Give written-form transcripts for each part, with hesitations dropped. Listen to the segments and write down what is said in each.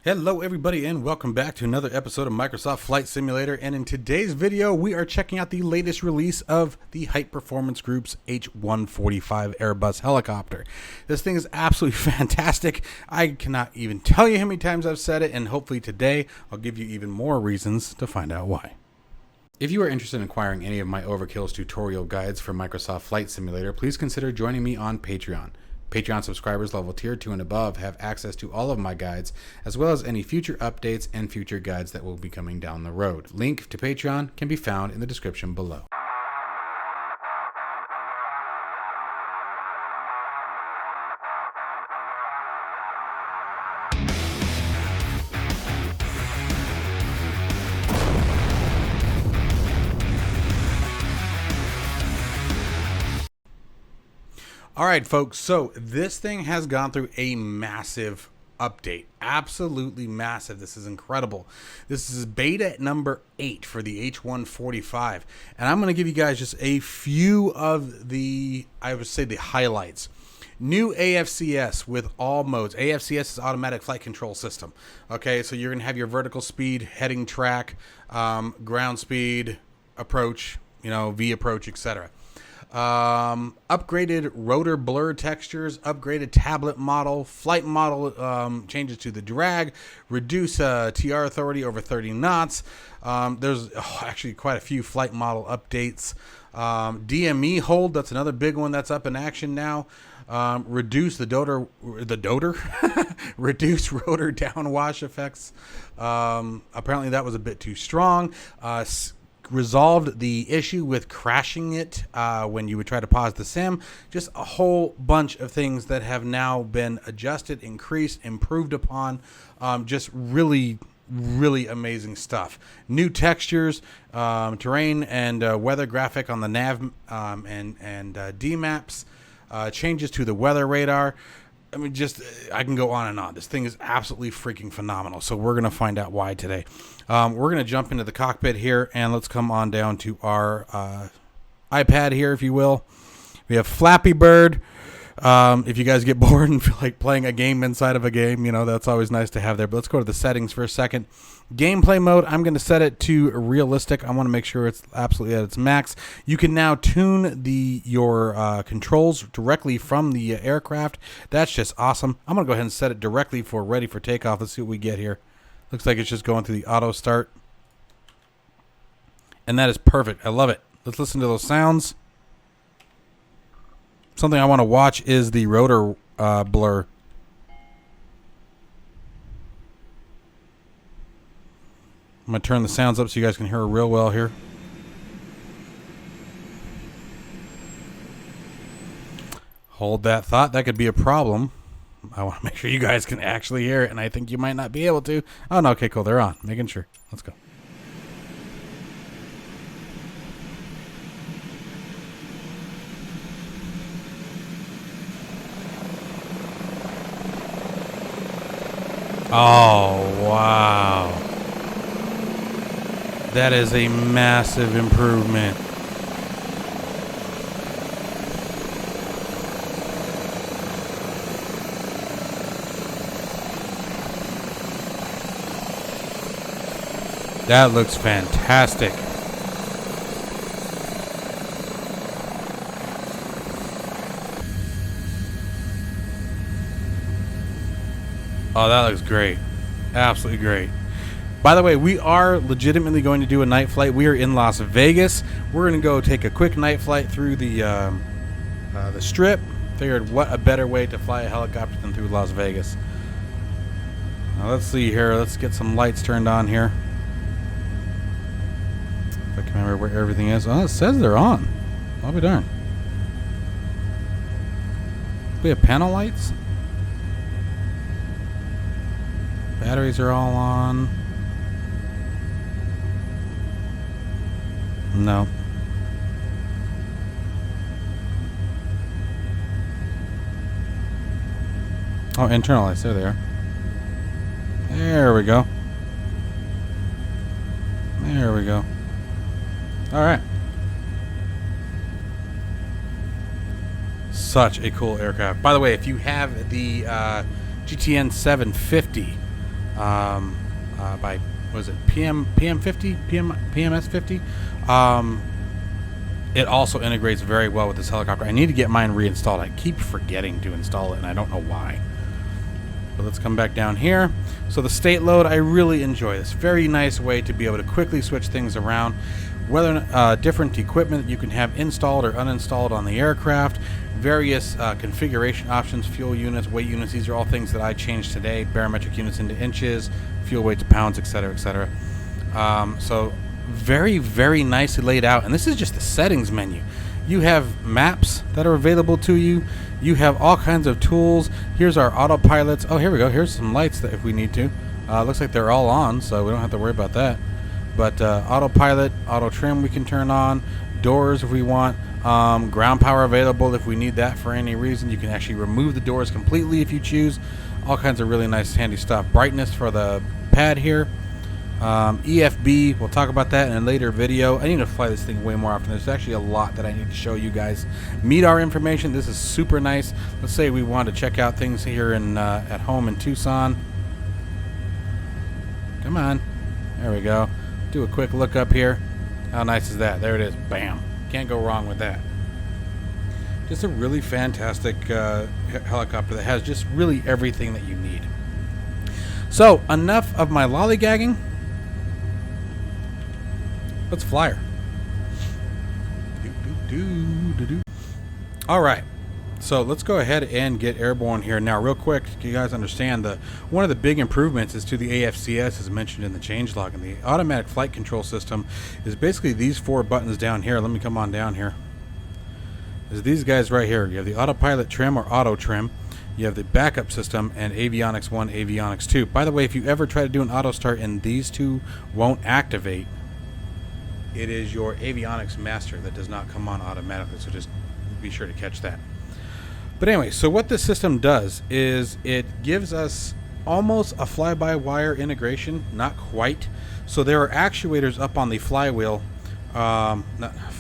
Hello everybody and welcome back to another episode of Microsoft Flight Simulator, and in today's video we are checking out the latest release of the HypePerformance Group's H145 Airbus helicopter. This thing is absolutely fantastic. I cannot even tell you how many times I've said it, and hopefully today I'll give you even more reasons to find out why. If you are interested in acquiring any of my Overkills tutorial guides for Microsoft Flight Simulator, please consider joining me on Patreon. Patreon subscribers level tier 2 and above have access to all of my guides, as well as any future updates and future guides that will be coming down the road. Link to Patreon can be found in the description below. All right, folks, so this thing has gone through a massive update. Absolutely massive. This is incredible. This is beta number 8 for the H145. And I'm going to give you guys just a few of the, I would say, the highlights. New AFCS with all modes. AFCS is automatic flight control system. Okay, so you're going to have your vertical speed, heading track, ground speed, approach, V approach, etc. Upgraded rotor blur textures, upgraded tablet model, flight model changes to the drag, reduce TR authority over 30 knots. There's actually quite a few flight model updates. DME hold, that's another big one that's up in action now. Reduce reduce rotor downwash effects. Apparently that was a bit too strong. Resolved the issue with crashing it when you would try to pause the sim. Just a whole bunch of things that have now been adjusted, increased, improved upon. Just really amazing stuff. New textures, terrain and weather graphic on the nav and D maps, changes to the weather radar. I mean, I can go on and on. This thing is absolutely freaking phenomenal. So we're going to find out why today. We're going to jump into the cockpit here, and let's come on down to our iPad here, if you will. We have Flappy Bird. If you guys get bored and feel like playing a game inside of a game, that's always nice to have there. But let's go to the settings for a second. Gameplay mode, I'm going to set it to realistic. I want to make sure it's absolutely at its max. You can now tune your controls directly from the aircraft. That's just awesome. I'm going to go ahead and set it directly for ready for takeoff. Let's see what we get here. Looks like it's just going through the auto start. And that is perfect. I love it. Let's listen to those sounds. Something I want to watch is the rotor blur. I'm going to turn the sounds up so you guys can hear it real well here. Hold that thought. That could be a problem. I want to make sure you guys can actually hear it, and I think you might not be able to. Oh, no. Okay, cool. They're on. Making sure. Let's go. Oh, wow. That is a massive improvement. That looks fantastic. Oh, that looks great. Absolutely great. By the way, we are legitimately going to do a night flight. We are in Las Vegas. We're going to go take a quick night flight through the Strip. Figured what a better way to fly a helicopter than through Las Vegas. Now let's see here. Let's get some lights turned on here. If I can remember where everything is. Oh, it says they're on. I'll be darned. We have panel lights. Batteries are all on. No. Oh, internal lights. There they are. There we go. There we go. All right. Such a cool aircraft. By the way, if you have the GTN 750, by, was it PMS 50. It also integrates very well with this helicopter. I need to get mine reinstalled. I keep forgetting to install it, and I don't know why. But let's come back down here. So the state load, I really enjoy this. Very nice way to be able to quickly switch things around. Whether different equipment that you can have installed or uninstalled on the aircraft, various configuration options, fuel units, weight units. These are all things that I changed today. Barometric units into inches, fuel weight to pounds, etc., etc. So very, very nicely laid out. And this is just the settings menu. You have maps that are available to you. You have all kinds of tools. Here's our autopilots. Oh, here we go. Here's some lights that if we need to. Looks like they're all on, so we don't have to worry about that. But autopilot, auto trim we can turn on. Doors if we want. Ground power available if we need that for any reason. You can actually remove the doors completely if you choose. All kinds of really nice, handy stuff. Brightness for the pad here. EFB, we'll talk about that in a later video. I need to fly this thing way more often. There's actually a lot that I need to show you guys. Meet our information. This is super nice. Let's say we want to check out things here in at home in Tucson. Come on. There we go. Do a quick look up here. How nice is that? There it is. Bam. Can't go wrong with that. Just a really fantastic helicopter that has just really everything that you need. So, enough of my lollygagging. Let's fly her. All right. So let's go ahead and get airborne here. Now, real quick, you guys understand one of the big improvements is to the AFCS, as mentioned in the changelog. And the automatic flight control system is basically these four buttons down here. Let me come on down here. Is these guys right here. You have the autopilot trim or auto trim. You have the backup system and avionics 1, avionics 2. By the way, if you ever try to do an auto start and these two won't activate, it is your avionics master that does not come on automatically, so just be sure to catch that. But anyway, so what this system does is it gives us almost a fly-by-wire integration, not quite. So there are actuators up on the flywheel, not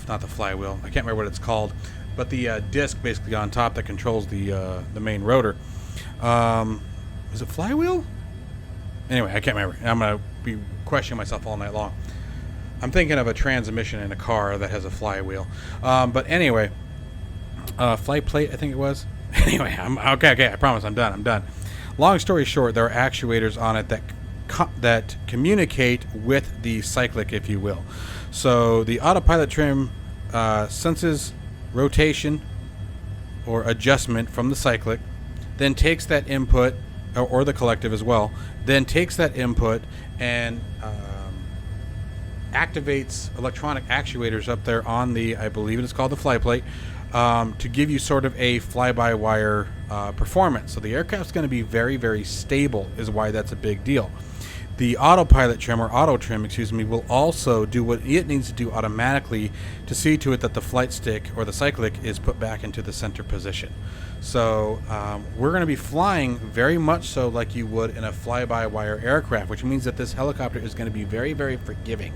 the flywheel, I can't remember what it's called, but the disc basically on top that controls the main rotor. Is it flywheel? Anyway, I can't remember. I'm going to be questioning myself all night long. I'm thinking of a transmission in a car that has a flywheel. But anyway, flight plate, I think it was. Anyway, okay, I promise I'm done. Long story short, there are actuators on it that communicate with the cyclic, if you will. So the autopilot trim senses rotation or adjustment from the cyclic, then takes that input, or the collective as well, then takes that input and activates electronic actuators up there on the, I believe it's called the fly plate, to give you sort of a fly-by-wire performance. So the aircraft's going to be very, very stable, is why that's a big deal. The autopilot trim, or auto trim, excuse me, will also do what it needs to do automatically to see to it that the flight stick or the cyclic is put back into the center position. So we're going to be flying very much so like you would in a fly-by-wire aircraft, which means that this helicopter is going to be very, very forgiving.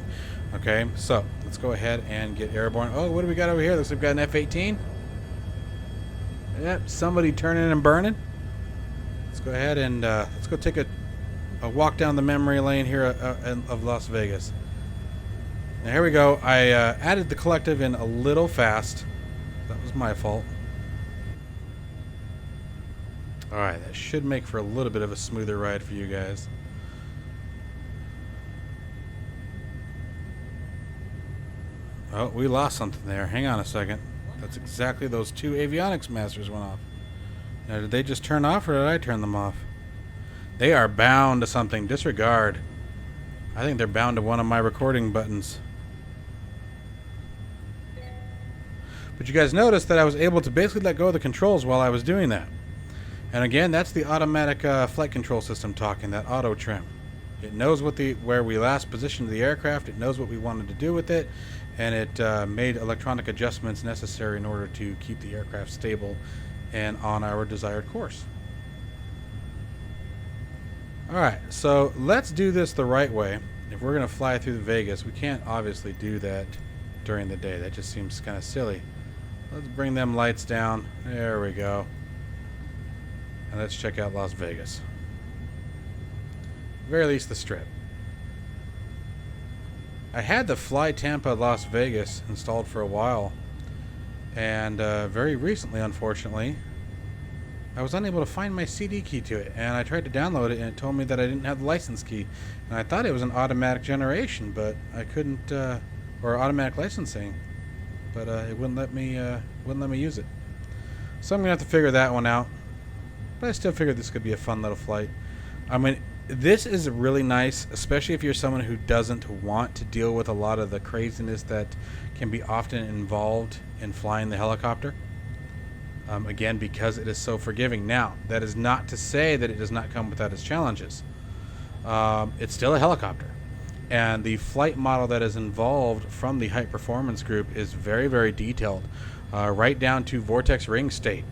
Okay, so let's go ahead and get airborne. Oh, what do we got over here? Looks like we've got an F-18. Yep, somebody turning and burning. Let's go ahead and let's go take a walk down the memory lane here of Las Vegas. Now here we go. I added the collective in a little fast. That was my fault. Alright, that should make for a little bit of a smoother ride for you guys. Oh, we lost something there. Hang on a second. That's exactly those two avionics masters went off. Now, did they just turn off or did I turn them off? They are bound to something. Disregard. I think they're bound to one of my recording buttons. But you guys noticed that I was able to basically let go of the controls while I was doing that. And again, that's the automatic flight control system talking, that auto trim. It knows where we last positioned the aircraft. It knows what we wanted to do with it. And it made electronic adjustments necessary in order to keep the aircraft stable and on our desired course. Alright, so let's do this the right way. If we're going to fly through Vegas, we can't obviously do that during the day. That just seems kind of silly. Let's bring them lights down. There we go. And let's check out Las Vegas. very least the strip. I had the Fly Tampa Las Vegas installed for a while, and very recently, unfortunately, I was unable to find my CD key to it, and I tried to download it, and it told me that I didn't have the license key, and I thought it was an automatic generation, but I couldn't, or automatic licensing, but it wouldn't let me use it. So I'm gonna have to figure that one out. But I still figured this could be a fun little flight. I mean, this is really nice, especially if you're someone who doesn't want to deal with a lot of the craziness that can be often involved in flying the helicopter. Again, because it is so forgiving. Now, that is not to say that it does not come without its challenges. It's still a helicopter. And the flight model that is involved from the HypePerformance Group is very, very detailed, right down to vortex ring state,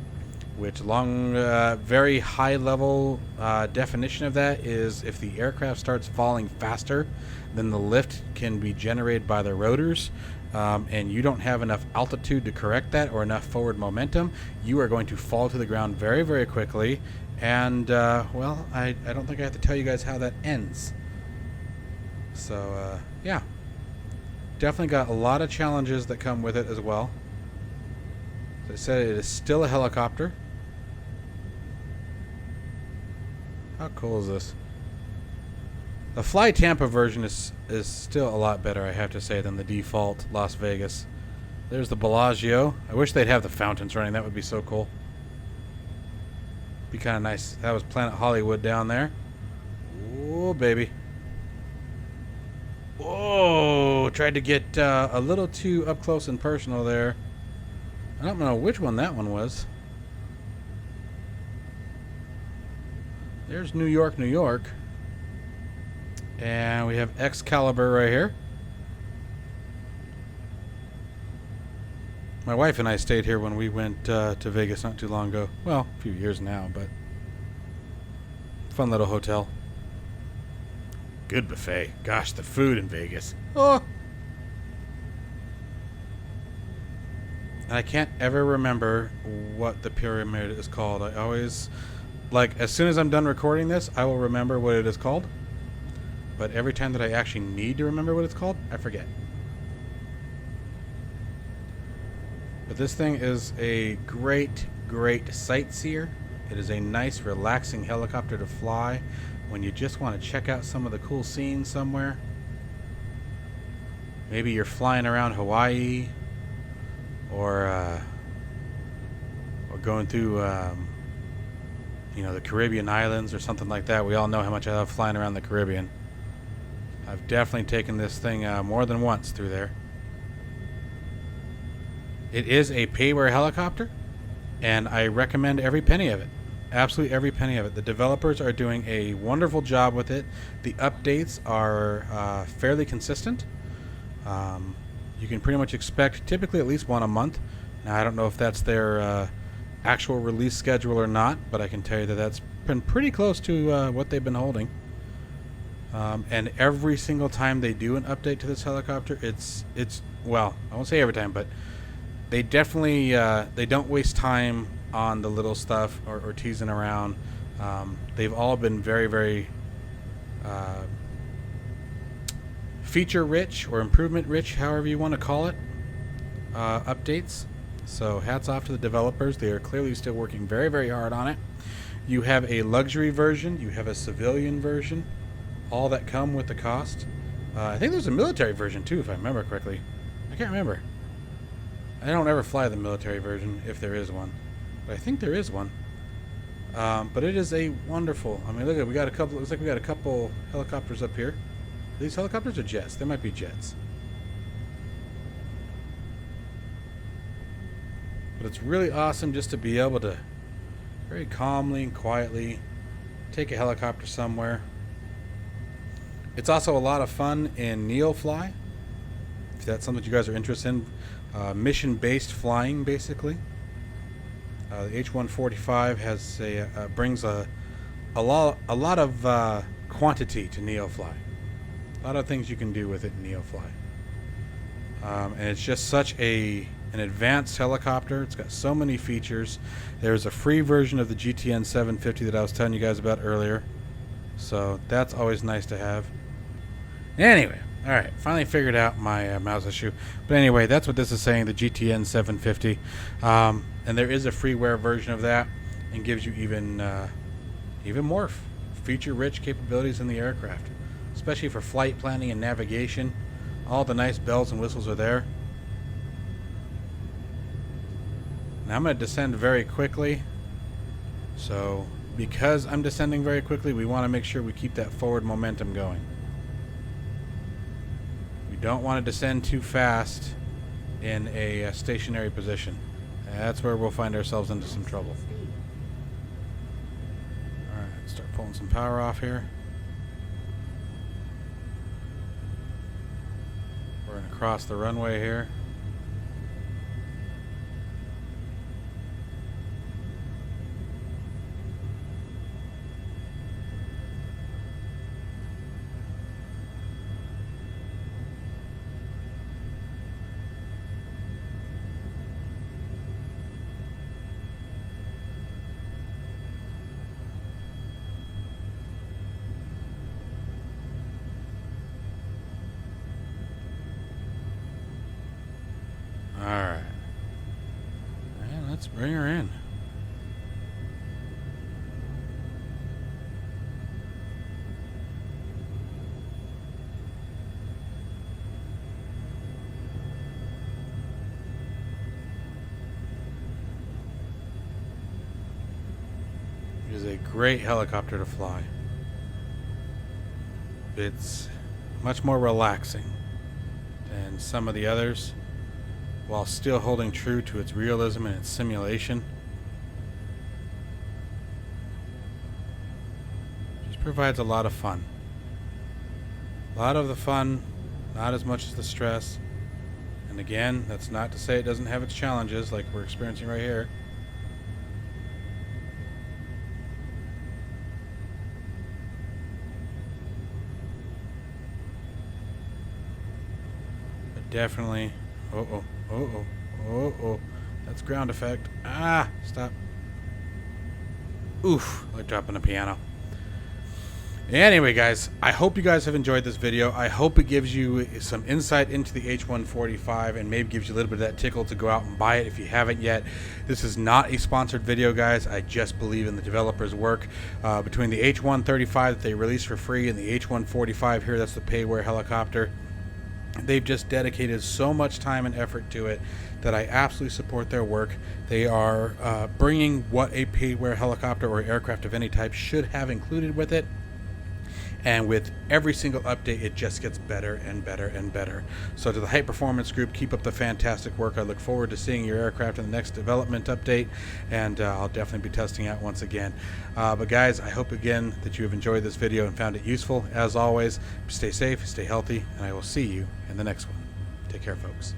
which very high level definition of that is if the aircraft starts falling faster than the lift can be generated by the rotors, and you don't have enough altitude to correct that or enough forward momentum, you are going to fall to the ground very, very quickly. And, well, I don't think I have to tell you guys how that ends. So, yeah. Definitely got a lot of challenges that come with it as well. As I said, it is still a helicopter. How cool is this? The Fly Tampa version is still a lot better, I have to say, than the default Las Vegas. There's the Bellagio. I wish they'd have the fountains running. That would be so cool. Be kind of nice. That was Planet Hollywood down there. Oh, baby. Whoa! Tried to get a little too up close and personal there. I don't know which one that one was. There's New York, New York. And we have Excalibur right here. My wife and I stayed here when we went to Vegas not too long ago. Well, a few years now, but fun little hotel. Good buffet. Gosh, the food in Vegas. Oh! I can't ever remember what the pyramid is called. I always, like, as soon as I'm done recording this, I will remember what it is called. But every time that I actually need to remember what it's called, I forget. But this thing is a great, great sightseer. It is a nice, relaxing helicopter to fly when you just want to check out some of the cool scenes somewhere. Maybe you're flying around Hawaii, or going through, the Caribbean islands or something like that. We all know how much I love flying around the Caribbean. I've definitely taken this thing more than once through there. It is a payware helicopter, and I recommend every penny of it. Absolutely every penny of it. The developers are doing a wonderful job with it. The updates are fairly consistent. You can pretty much expect typically at least one a month. Now, I don't know if that's their actual release schedule or not, but I can tell you that that's been pretty close to what they've been holding. And every single time they do an update to this helicopter, it's well, I won't say every time, but they definitely they don't waste time on the little stuff or teasing around. They've all been very, very feature rich or improvement rich, however you want to call it, updates. So hats off to the developers. They are clearly still working very, very hard on it. You have a luxury version, you have a civilian version, all that come with the cost. I think there's a military version too, if I remember correctly. I can't remember. I don't ever fly the military version, if there is one, but I think there is one. But it is a wonderful. I mean, look at, we got a couple. Looks like we got a couple helicopters up here. Are these helicopters or jets? They might be jets. But it's really awesome just to be able to very calmly and quietly take a helicopter somewhere. It's also a lot of fun in NeoFly, if that's something that you guys are interested in. Mission-based flying, basically. The H145 has brings a lot of quantity to NeoFly. A lot of things you can do with it in NeoFly. And it's just such an advanced helicopter. It's got so many features. There's a free version of the GTN 750 that I was telling you guys about earlier. So that's always nice to have. Anyway, all right, finally figured out my mouse issue. But anyway, that's what this is saying, the GTN 750. And there is a freeware version of that, and gives you even more feature-rich capabilities in the aircraft, especially for flight planning and navigation. All the nice bells and whistles are there. Now I'm going to descend very quickly. So because I'm descending very quickly, we want to make sure we keep that forward momentum going. We don't want to descend too fast in a stationary position. That's where we'll find ourselves into some trouble. Alright, start pulling some power off here. We're going to cross the runway here. Alright. And let's bring her in. It is a great helicopter to fly. It's much more relaxing than some of the others, while still holding true to its realism and its simulation. Just provides a lot of fun. A lot of the fun, not as much as the stress. And again, that's not to say it doesn't have its challenges like we're experiencing right here. But definitely, oh, that's ground effect. Ah, stop. Oof, like dropping a piano. Anyway, guys, I hope you guys have enjoyed this video. I hope it gives you some insight into the H145 and maybe gives you a little bit of that tickle to go out and buy it if you haven't yet. This is not a sponsored video, guys. I just believe in the developer's work. Between the H135 that they released for free and the H145 here, that's the payware helicopter, they've just dedicated so much time and effort to it that I absolutely support their work. They are bringing what a payware helicopter or aircraft of any type should have included with it. And with every single update, it just gets better and better and better. So to the HypePerformance Group, keep up the fantastic work. I look forward to seeing your aircraft in the next development update, and I'll definitely be testing out once again. But guys, I hope again that you have enjoyed this video and found it useful. As always, stay safe, stay healthy, and I will see you in the next one. Take care, folks.